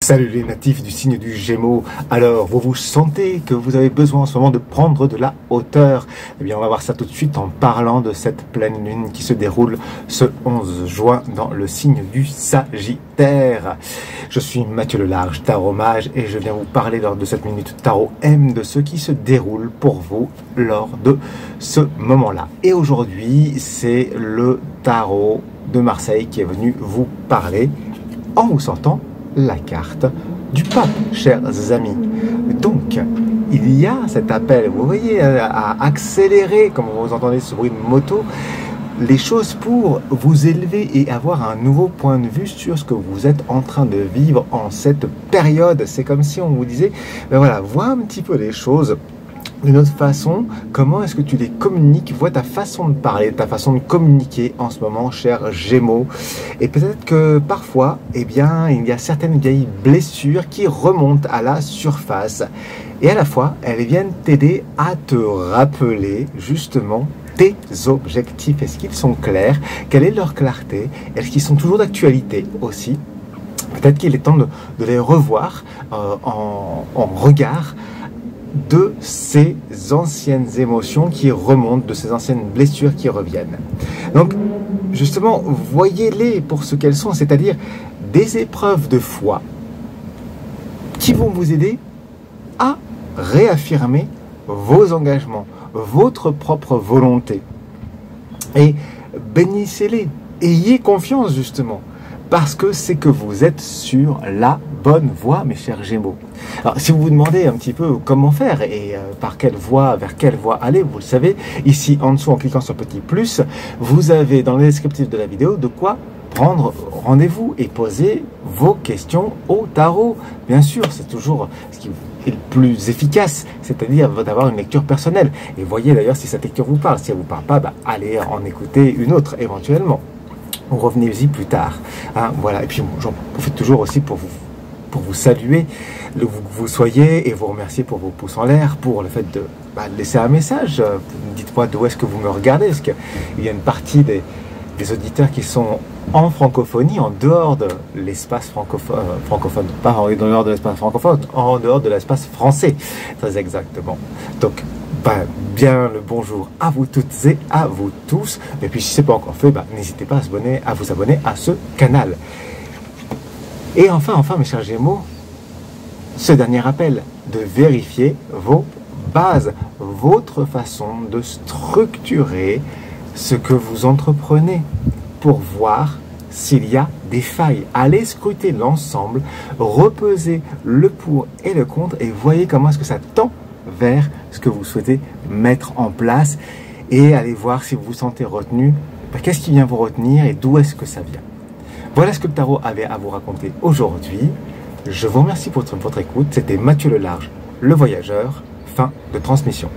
Salut les natifs du signe du Gémeaux. Alors, vous vous sentez que vous avez besoin en ce moment de prendre de la hauteur? Eh bien, on va voir ça tout de suite en parlant de cette pleine lune qui se déroule ce 11 juin dans le signe du Sagittaire. Je suis Mathieu Le Large, Tarot Mage, et je viens vous parler lors de cette minute Tarot M de ce qui se déroule pour vous lors de ce moment-là. Et aujourd'hui, c'est le Tarot de Marseille qui est venu vous parler en vous sortant la carte du pape, chers amis. Donc, il y a cet appel, vous voyez, à accélérer, comme vous entendez ce bruit de moto, les choses pour vous élever et avoir un nouveau point de vue sur ce que vous êtes en train de vivre en cette période. C'est comme si on vous disait, ben voilà, vois un petit peu les choses d'une autre façon, comment est-ce que tu les communiques, vois ta façon de parler, ta façon de communiquer en ce moment, cher Gémeaux. Et peut-être que parfois, eh bien, il y a certaines vieilles blessures qui remontent à la surface. Et à la fois, elles viennent t'aider à te rappeler justement tes objectifs. Est-ce qu'ils sont clairs? Quelle est leur clarté? Est-ce qu'ils sont toujours d'actualité aussi? Peut-être qu'il est temps de les revoir en regard de ces anciennes émotions qui remontent, de ces anciennes blessures qui reviennent. Donc, justement, voyez-les pour ce qu'elles sont, c'est-à-dire des épreuves de foi qui vont vous aider à réaffirmer vos engagements, votre propre volonté. Et bénissez-les, ayez confiance justement, parce que c'est que vous êtes sur la bonne voie, mes chers Gémeaux. Alors, si vous vous demandez un petit peu comment faire et par quelle voie, vers quelle voie aller, vous le savez, ici en dessous, en cliquant sur petit plus, vous avez dans le descriptif de la vidéo de quoi prendre rendez-vous et poser vos questions au tarot. Bien sûr, c'est toujours ce qui est le plus efficace, c'est-à-dire d'avoir une lecture personnelle. Et voyez d'ailleurs si cette lecture vous parle. Si elle ne vous parle pas, bah, allez en écouter une autre éventuellement. Revenez-y plus tard. Hein, voilà. Et puis j'en profite toujours aussi pour vous saluer, vous soyez, et vous remercier pour vos pouces en l'air, pour le fait de laisser un message. Dites-moi d'où est-ce que vous me regardez. Est-ce qu'il y a une partie des auditeurs qui sont en francophonie, en dehors de l'espace francophone, pas en dehors de l'espace francophone, en dehors de l'espace français, très exactement. Donc, bien le bonjour à vous toutes et à vous tous. Et puis si ce n'est pas encore fait, n'hésitez pas à vous abonner à ce canal. Et enfin, mes chers Gémeaux, ce dernier appel de vérifier vos bases, votre façon de structurer ce que vous entreprenez pour voir s'il y a des failles. Allez scruter l'ensemble, repeser le pour et le contre et voyez comment est-ce que ça tend vers ce que vous souhaitez mettre en place, et allez voir si vous vous sentez retenu, qu'est-ce qui vient vous retenir et d'où est-ce que ça vient. Voilà ce que le tarot avait à vous raconter aujourd'hui. Je vous remercie pour votre écoute. C'était Mathieu Le Large, le voyageur. Fin de transmission.